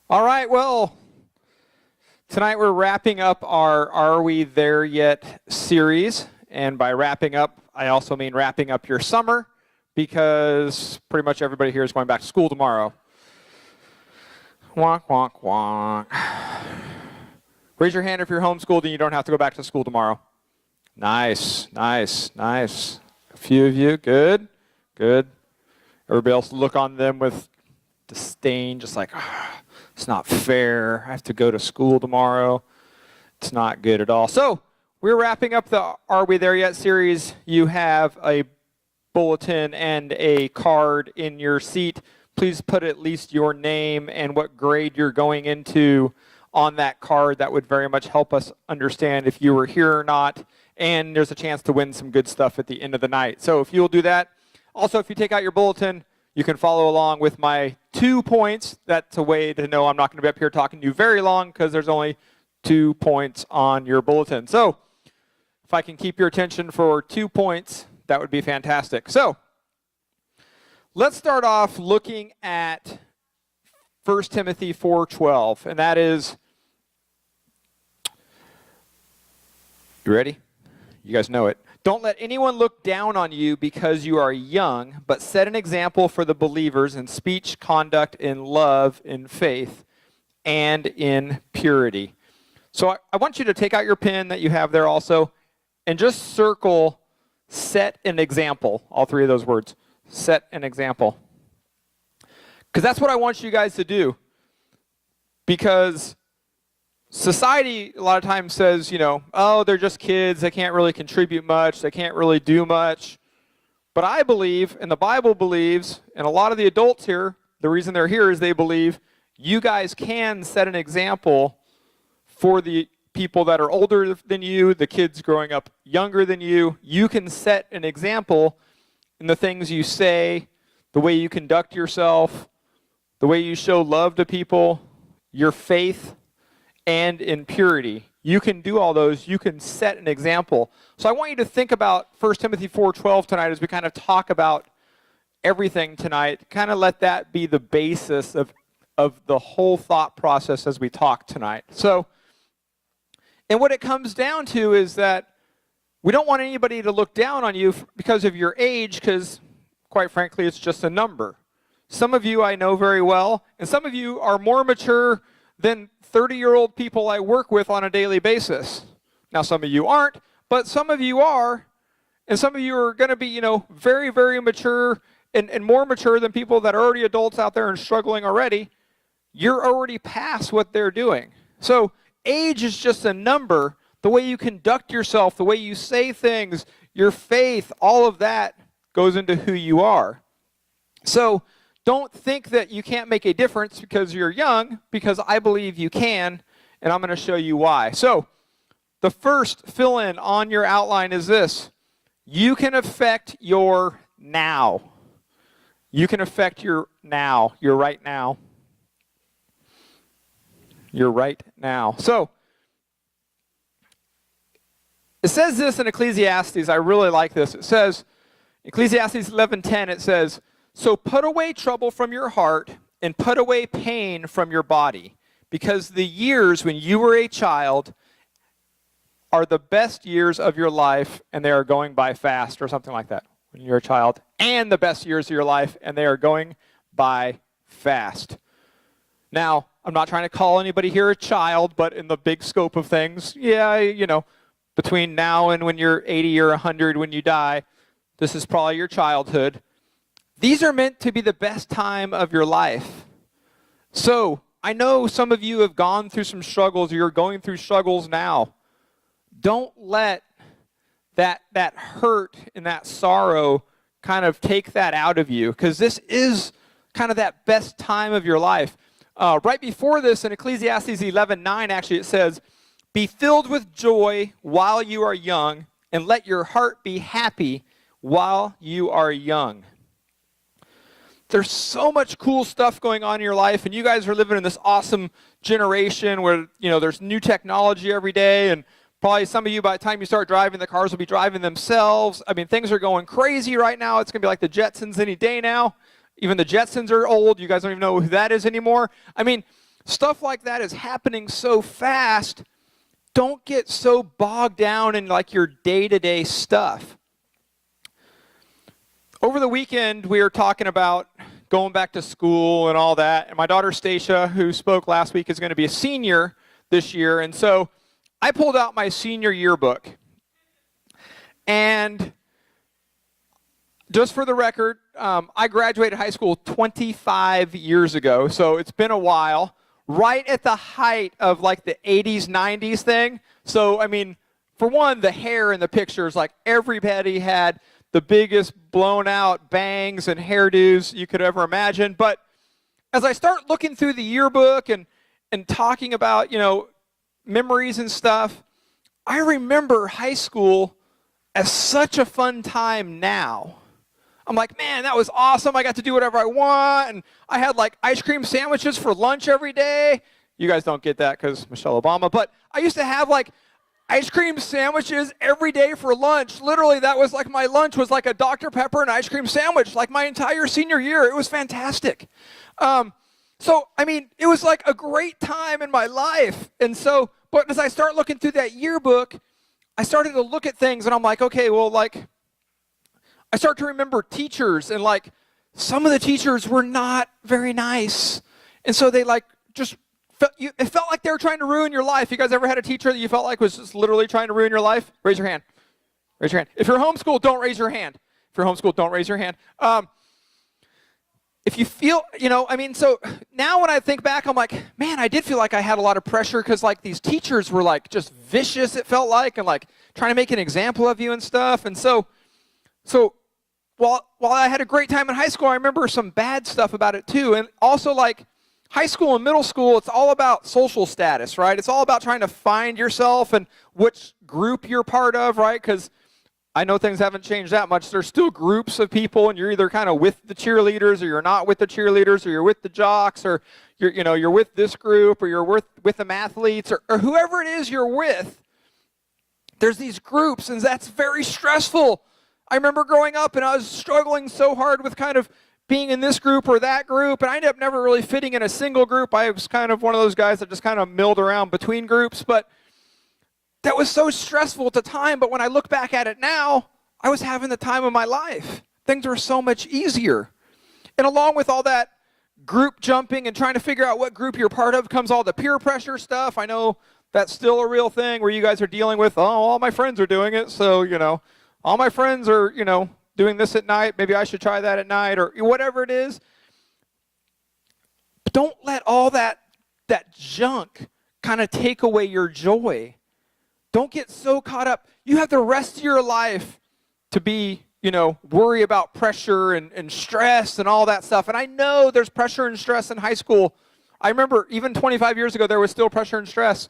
All right, well, tonight we're wrapping up our Are We There Yet series. And by wrapping up, I also mean wrapping up your summer, because pretty much everybody here is going back to school tomorrow. Wonk, wonk, wonk. Raise your hand if you're homeschooled and you don't have to go back to school tomorrow. Nice, nice, nice. A few of you, good, good. Everybody else look on them with disdain, just like, it's not fair. I have to go to school tomorrow. It's not good at all. So we're wrapping up the Are We There Yet series. You have a bulletin and a card in your seat. Please put at least your name and what grade you're going into on that card. That would very much help us understand if you were here or not. And there's a chance to win some good stuff at the end of the night. So if you'll do that. Also, if you take out your bulletin, you can follow along with my 2 points. That's a way to know I'm not going to be up here talking to you very long, because there's only 2 points on your bulletin. So if I can keep your attention for 2 points, that would be fantastic. So let's start off looking at 1 Timothy 4:12, and that is, you ready? You guys know it. Don't let anyone look down on you because you are young, but set an example for the believers in speech, conduct, in love, in faith, and in purity. So I want you to take out your pen that you have there also, and just circle set an example, all three of those words. Set an example. Because that's what I want you guys to do. Because society a lot of times says, oh, they're just kids, they can't really contribute much, they can't really do much. But I believe, and the Bible believes, and a lot of the adults here, the reason they're here is they believe you guys can set an example for the people that are older than you, the kids growing up younger than you. You can set an example in the things you say, the way you conduct yourself, the way you show love to people, your faith, and in purity. You can do all those. You can set an example. So I want you to think about 1 Timothy 4:12 tonight as we kind of talk about everything tonight. Kind of let that be the basis of the whole thought process as we talk tonight. So, and what it comes down to is that we don't want anybody to look down on you because of your age, because quite frankly, it's just a number. Some of you I know very well, and some of you are more mature than 30-year-old people I work with on a daily basis. Now, some of you aren't, but some of you are, and some of you are going to be, very, very mature and more mature than people that are already adults out there and struggling already. You're already past what they're doing. So age is just a number. The way you conduct yourself, the way you say things, your faith, all of that goes into who you are. So don't think that you can't make a difference because you're young, because I believe you can, and I'm going to show you why. So the first fill-in on your outline is this. You can affect your now. You can affect your now, your right now. Your right now. So it says this in Ecclesiastes. I really like this. It says, Ecclesiastes 11:10, it says, so put away trouble from your heart and put away pain from your body, because the years when you were a child are the best years of your life, and they are going by fast, or something like that. When you're a child, and the best years of your life, and they are going by fast. Now, I'm not trying to call anybody here a child, but in the big scope of things, yeah, between now and when you're 80 or 100 when you die, this is probably your childhood. These are meant to be the best time of your life. So I know some of you have gone through some struggles, or you're going through struggles now. Don't let that hurt and that sorrow kind of take that out of you, because this is kind of that best time of your life. Right before this, in Ecclesiastes 11:9, actually it says, be filled with joy while you are young, and let your heart be happy while you are young. There's so much cool stuff going on in your life, and you guys are living in this awesome generation where, there's new technology every day, and probably some of you, by the time you start driving, the cars will be driving themselves. I mean, things are going crazy right now. It's going to be like the Jetsons any day now. Even the Jetsons are old. You guys don't even know who that is anymore. I mean, stuff like that is happening so fast. Don't get so bogged down in like your day-to-day stuff. Over the weekend, we were talking about going back to school and all that. And my daughter, Stacia, who spoke last week, is going to be a senior this year. And so I pulled out my senior yearbook. And just for the record, I graduated high school 25 years ago. So it's been a while. Right at the height of like the 80s, 90s thing. So, I mean, for one, the hair in the pictures, like everybody had the biggest blown out bangs and hairdos you could ever imagine. But as I start looking through the yearbook and talking about, memories and stuff, I remember high school as such a fun time now. I'm like, man, that was awesome. I got to do whatever I want. And I had like ice cream sandwiches for lunch every day. You guys don't get that because Michelle Obama. But I used to have like ice cream sandwiches every day for lunch. Literally, that was like my lunch was like a Dr. Pepper and ice cream sandwich, like my entire senior year. It was fantastic. So, I mean, it was like a great time in my life. And so, but as I start looking through that yearbook, I started to look at things and I'm like, okay, well, like, I start to remember teachers and like some of the teachers were not very nice. And so they like just it felt like they were trying to ruin your life. You guys ever had a teacher that you felt like was just literally trying to ruin your life? Raise your hand. Raise your hand. If you're homeschooled, don't raise your hand. If you're homeschooled, don't raise your hand. If you feel, so now when I think back, I'm like, man, I did feel like I had a lot of pressure because like these teachers were like just vicious, it felt like, and like trying to make an example of you and stuff. And so while I had a great time in high school, I remember some bad stuff about it too. And also like high school and middle school, it's all about social status, right? It's all about trying to find yourself and which group you're part of, right? Because I know things haven't changed that much. There's still groups of people, and you're either kind of with the cheerleaders, or you're not with the cheerleaders, or you're with the jocks, or you're with this group, or you're with the mathletes, or whoever it is you're with. There's these groups, and that's very stressful. I remember growing up, and I was struggling so hard with kind of being in this group or that group, and I ended up never really fitting in a single group. I was kind of one of those guys that just kind of milled around between groups, but that was so stressful at the time. But when I look back at it now, I was having the time of my life. Things were so much easier. And along with all that group jumping and trying to figure out what group you're part of comes all the peer pressure stuff. I know that's still a real thing where you guys are dealing with, all my friends are doing it, so, all my friends are, doing this at night, maybe I should try that at night, or whatever it is. But don't let all that junk kind of take away your joy. Don't get so caught up. You have the rest of your life to be, worry about pressure and stress and all that stuff. And I know there's pressure and stress in high school. I remember even 25 years ago, there was still pressure and stress.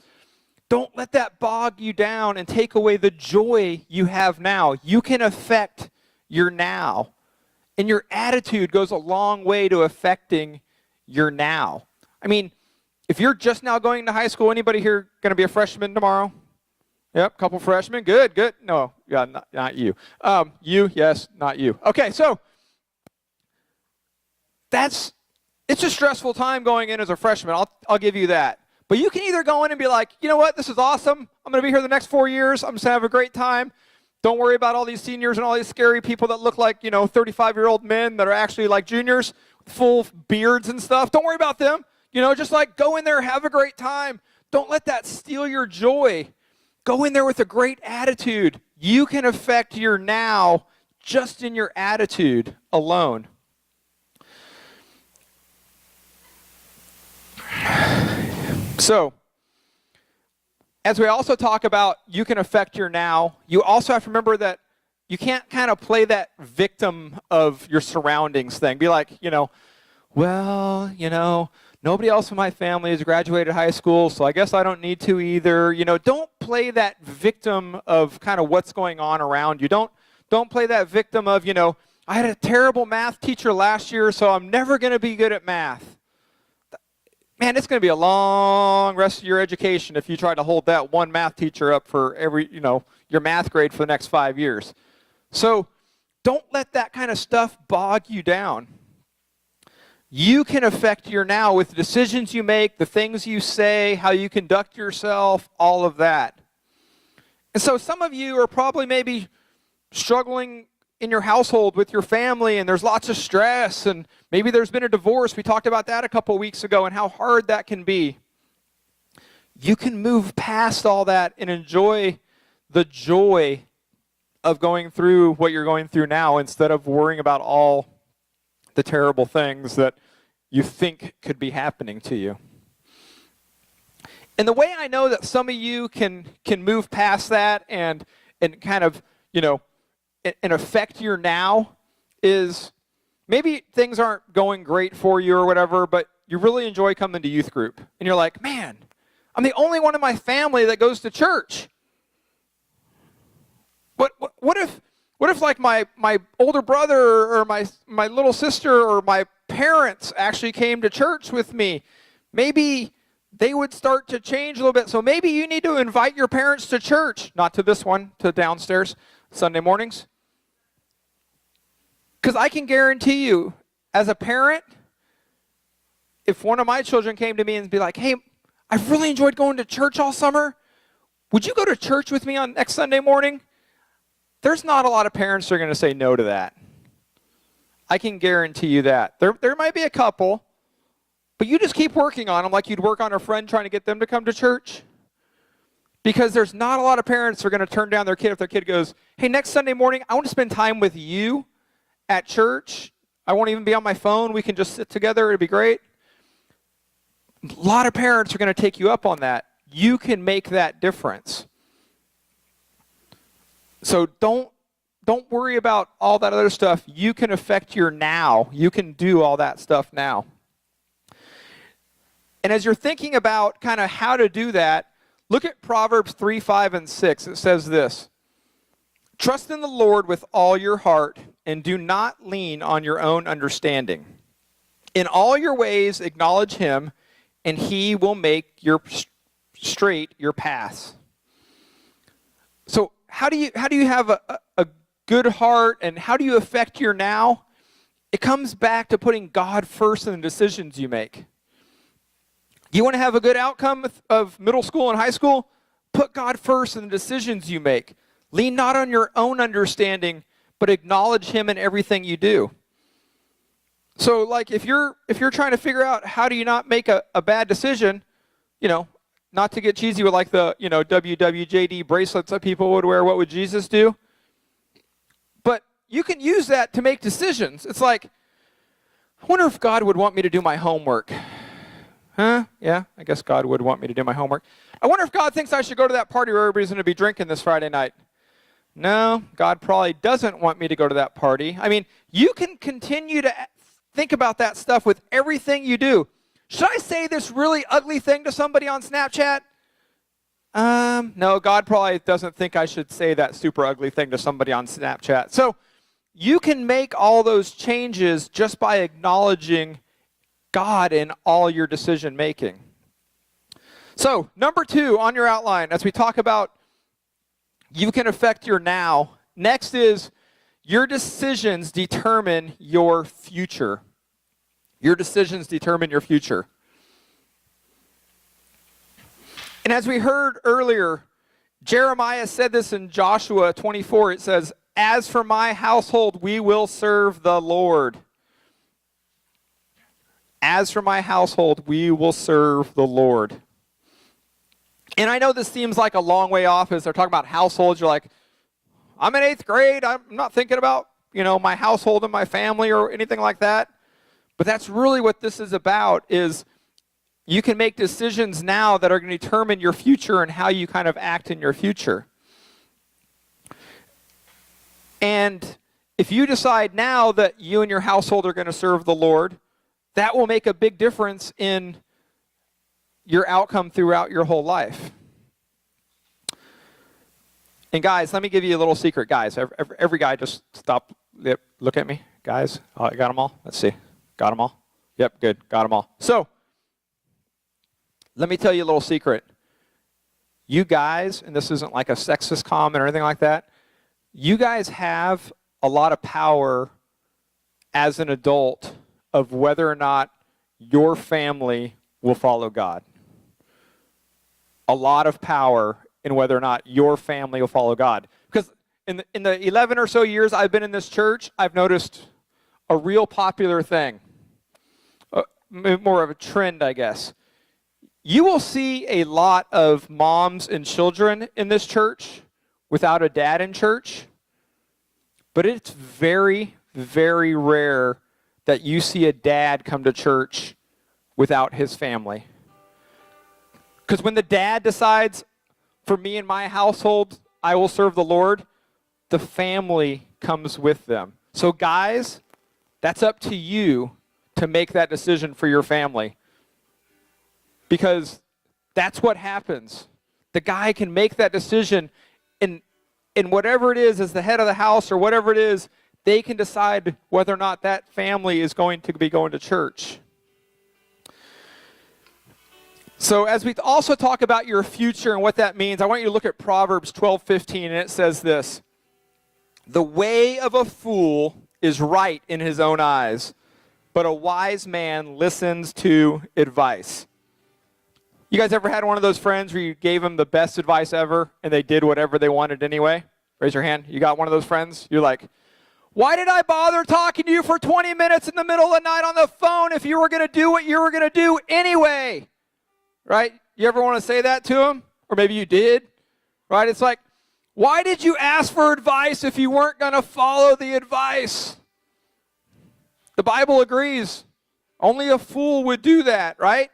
Don't let that bog you down and take away the joy you have now. You can affect your now. And your attitude goes a long way to affecting your now. I mean, if you're just now going to high school, anybody here going to be a freshman tomorrow? Yep, couple freshmen. Good. No, yeah, not you. You, yes, not you. Okay, so it's a stressful time going in as a freshman. I'll give you that. But you can either go in and be like, you know what, this is awesome. I'm going to be here the next 4 years. I'm just going to have a great time. Don't worry about all these seniors and all these scary people that look like, 35-year-old men that are actually like juniors, full beards and stuff. Don't worry about them. Just like go in there, have a great time. Don't let that steal your joy. Go in there with a great attitude. You can affect your now just in your attitude alone. So, as we also talk about you can affect your now, you also have to remember that you can't kind of play that victim of your surroundings thing. Be like, nobody else in my family has graduated high school, so I guess I don't need to either. Don't play that victim of kind of what's going on around you. Don't play that victim of, I had a terrible math teacher last year, so I'm never going to be good at math. Man, it's going to be a long rest of your education if you try to hold that one math teacher up for every, your math grade for the next 5 years. So don't let that kind of stuff bog you down. You can affect your now with the decisions you make, the things you say, how you conduct yourself, all of that. And so some of you are probably maybe struggling in your household with your family, and there's lots of stress, and maybe there's been a divorce. We talked about that a couple weeks ago and how hard that can be. You can move past all that and enjoy the joy of going through what you're going through now instead of worrying about all the terrible things that you think could be happening to you. And the way I know that some of you can move past that and kind of, and affect your now is maybe things aren't going great for you or whatever, but you really enjoy coming to youth group. And you're like, man, I'm the only one in my family that goes to church. What if like my older brother or my little sister or my parents actually came to church with me? Maybe they would start to change a little bit. So maybe you need to invite your parents to church, not to this one, to downstairs, Sunday mornings. Because I can guarantee you, as a parent, if one of my children came to me and be like, hey, I've really enjoyed going to church all summer. Would you go to church with me on next Sunday morning? There's not a lot of parents that are going to say no to that. I can guarantee you that. There might be a couple, but you just keep working on them like you'd work on a friend trying to get them to come to church. Because there's not a lot of parents who are going to turn down their kid if their kid goes, hey, next Sunday morning, I want to spend time with you at church. I won't even be on my phone. We can just sit together. It'd be great. A lot of parents are going to take you up on that. You can make that difference. So don't worry about all that other stuff. You can affect your now. You can do all that stuff now. And as you're thinking about kind of how to do that, look at Proverbs 3, 5, and 6. It says this: trust in the Lord with all your heart and do not lean on your own understanding. In all your ways acknowledge him, and he will make straight your paths. So how do you have a good heart, and how do you affect your now? It comes back to putting God first in the decisions you make. You want to have a good outcome of middle school and high school? Put God first in the decisions you make. Lean not on your own understanding, but acknowledge him in everything you do. So like if you're trying to figure out how do you not make a bad decision, not to get cheesy with like the, WWJD bracelets that people would wear, what would Jesus do? But you can use that to make decisions. It's like, I wonder if God would want me to do my homework. Huh? Yeah, I guess God would want me to do my homework. I wonder if God thinks I should go to that party where everybody's going to be drinking this Friday night. No, God probably doesn't want me to go to that party. I mean, you can continue to think about that stuff with everything you do. Should I say this really ugly thing to somebody on Snapchat? No, God probably doesn't think I should say that super ugly thing to somebody on Snapchat. So you can make all those changes just by acknowledging God in all your decision making. So number 2 on your outline, as we talk about you can affect your now, next is your decisions determine your future. Your decisions determine your future. And as we heard earlier, Jeremiah said this in Joshua 24. It says, as for my household, we will serve the Lord. As for my household, we will serve the Lord. And I know this seems like a long way off as they're talking about households. You're like, I'm in 8th grade. I'm not thinking about, my household and my family or anything like that. But that's really what this is about, is you can make decisions now that are going to determine your future and how you kind of act in your future. And if you decide now that you and your household are going to serve the Lord, that will make a big difference in your outcome throughout your whole life. And guys, let me give you a little secret. Guys, every guy just stop, look at me. Guys, I got them all? Let's see. Got them all? Yep, good. Got them all. So, let me tell you a little secret. You guys, and this isn't like a sexist comment or anything like that, you guys have a lot of power as an adult of whether or not your family will follow God. A lot of power in whether or not your family will follow God. Because in the 11 or so years I've been in this church, I've noticed a real popular thing, more of a trend, I guess. You will see a lot of moms and children in this church without a dad in church, but it's very, very rare that you see a dad come to church without his family. Because when the dad decides, for me and my household, I will serve the Lord, the family comes with them. So guys, that's up to you to make that decision for your family. Because that's what happens. The guy can make that decision in whatever it is, as the head of the house or whatever it is, they can decide whether or not that family is going to be going to church. So as we also talk about your future and what that means, I want you to look at Proverbs 12:15, and it says this: "The way of a fool is right in his own eyes, but a wise man listens to advice." You guys ever had one of those friends where you gave them the best advice ever and they did whatever they wanted anyway? Raise your hand. You got one of those friends? You're like, why did I bother talking to you for 20 minutes in the middle of the night on the phone if you were going to do what you were going to do anyway? Right? You ever want to say that to them? Or maybe you did. Right? It's like, why did you ask for advice if you weren't going to follow the advice? The Bible agrees. Only a fool would do that, right?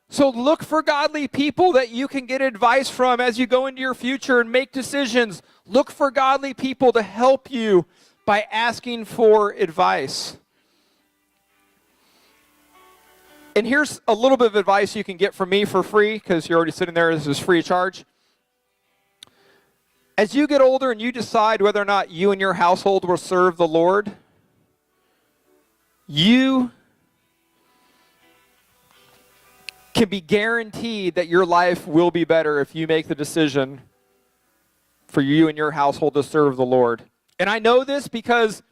So look for godly people that you can get advice from as you go into your future and make decisions. Look for godly people to help you by asking for advice. And here's a little bit of advice you can get from me for free, because you're already sitting there. This is free of charge. As you get older and you decide whether or not you and your household will serve the Lord, you can be guaranteed that your life will be better if you make the decision for you and your household to serve the Lord. And I know this because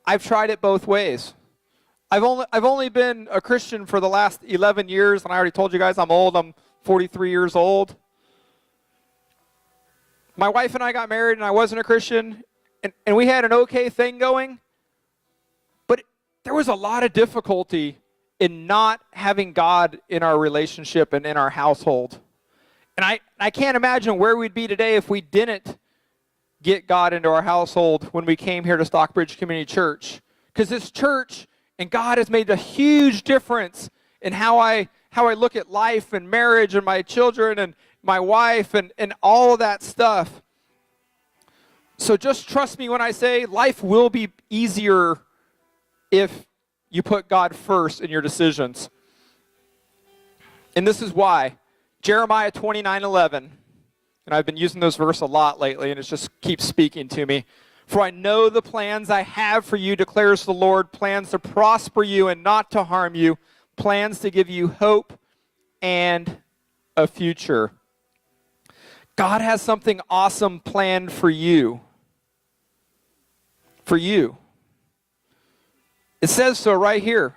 I've tried it both ways. I've only been a Christian for the last 11 years, and I already told you guys I'm old. I'm 43 years old. My wife and I got married, and I wasn't a Christian, and we had an okay thing going, but there was a lot of difficulty in not having God in our relationship and in our household. And I can't imagine where we'd be today if we didn't get God into our household when we came here to Stockbridge Community Church. Because this church and God has made a huge difference in how I look at life and marriage and my children and my wife and all of that stuff. So just trust me when I say life will be easier if you put God first in your decisions. And this is why. Jeremiah 29:11. And I've been using this verse a lot lately, and it just keeps speaking to me. "For I know the plans I have for you, declares the Lord, plans to prosper you and not to harm you, plans to give you hope and a future." God has something awesome planned for you. For you. It says so right here.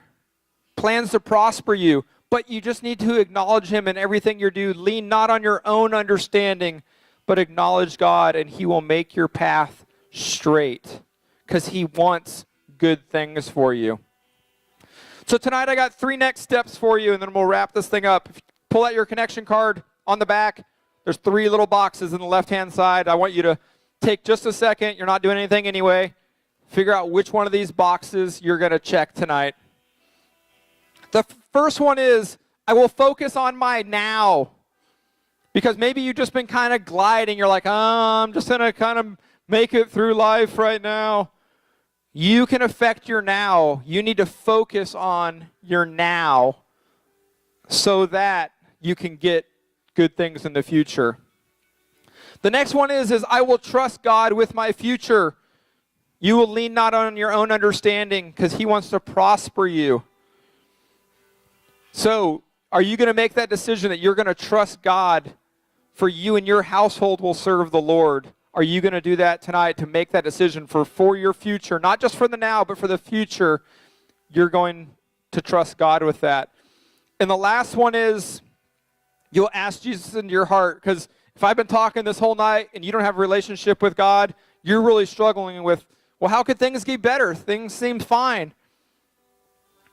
Plans to prosper you. But you just need to acknowledge him in everything you do. Lean not on your own understanding, but acknowledge God, and he will make your path straight, because he wants good things for you. So tonight I got 3 next steps for you, and then we'll wrap this thing up. If you pull out your connection card on the back, there's 3 little boxes on the left-hand side. I want you to take just a second. You're not doing anything anyway. Figure out which one of these boxes you're going to check tonight. The first one is, I will focus on my now. Because maybe you've just been kind of gliding. You're like, I'm just going to kind of make it through life right now. You can affect your now. You need to focus on your now so that you can get good things in the future. The next one is I will trust God with my future. You will lean not on your own understanding, because he wants to prosper you. So, are you going to make that decision that you're going to trust God for you and your household will serve the Lord? Are you going to do that tonight to make that decision for your future? Not just for the now, but for the future. you're going to trust God with that. And the last one is you'll ask Jesus into your heart, because if I've been talking this whole night and you don't have a relationship with God, you're really struggling with, well, how could things get better? Things seem fine.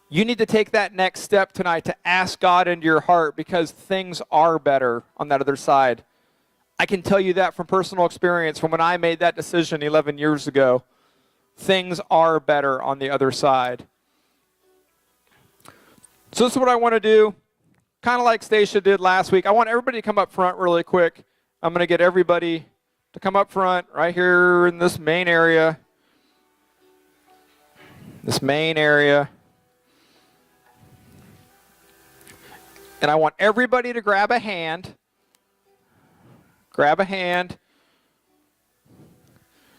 You need to take that next step tonight to ask God into your heart, because things are better on that other side. I can tell you that from personal experience from when I made that decision 11 years ago. Things are better on the other side. So this is what I want to do, kind of like Stacia did last week. I want everybody to come up front really quick. I'm going to get everybody to come up front right here in this main area. This main area. And I want everybody to grab a hand. Grab a hand.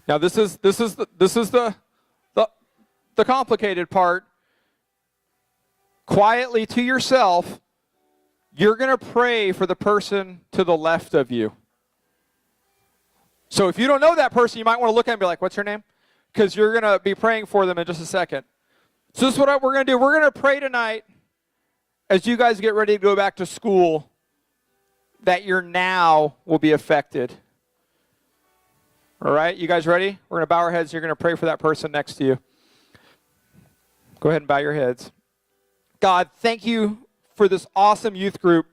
Now this is the complicated part. Quietly to yourself, you're going to pray for the person to the left of you. So if you don't know that person, you might want to look at them and be like, what's your name? Because you're going to be praying for them in just a second. So this is what we're going to do. We're going to pray tonight as you guys get ready to go back to school, that your now will be affected. All right, you guys ready? We're going to bow our heads. You're going to pray for that person next to you. Go ahead and bow your heads. God, thank you for this awesome youth group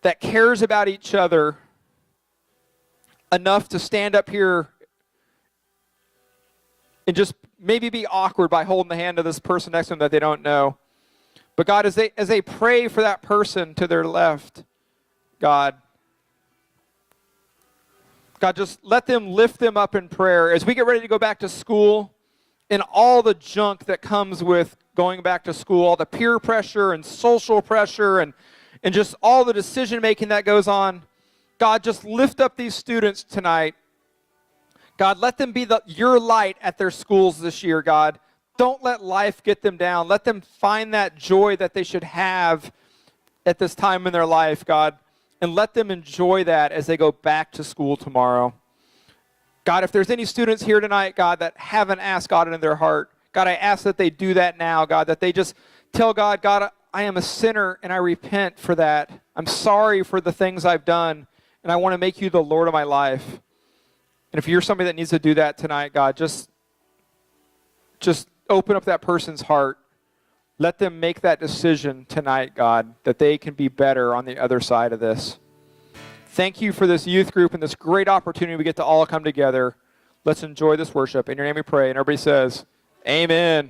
that cares about each other enough to stand up here and just maybe be awkward by holding the hand of this person next to them that they don't know. But God, as they pray for that person to their left, God, just let them lift them up in prayer. As we get ready to go back to school, and all the junk that comes with going back to school, all the peer pressure and social pressure and just all the decision making that goes on, God, just lift up these students tonight. God, let them be your light at their schools this year, God. Don't let life get them down. Let them find that joy that they should have at this time in their life, God, and let them enjoy that as they go back to school tomorrow. God, if there's any students here tonight, God, that haven't asked God into their heart, God, I ask that they do that now, God, that they just tell God, God, I am a sinner and I repent for that. I'm sorry for the things I've done, and I want to make you the Lord of my life. And if you're somebody that needs to do that tonight, God, just open up that person's heart. Let them make that decision tonight, God, that they can be better on the other side of this. Thank you for this youth group and this great opportunity we get to all come together. Let's enjoy this worship. In your name we pray. And everybody says, amen.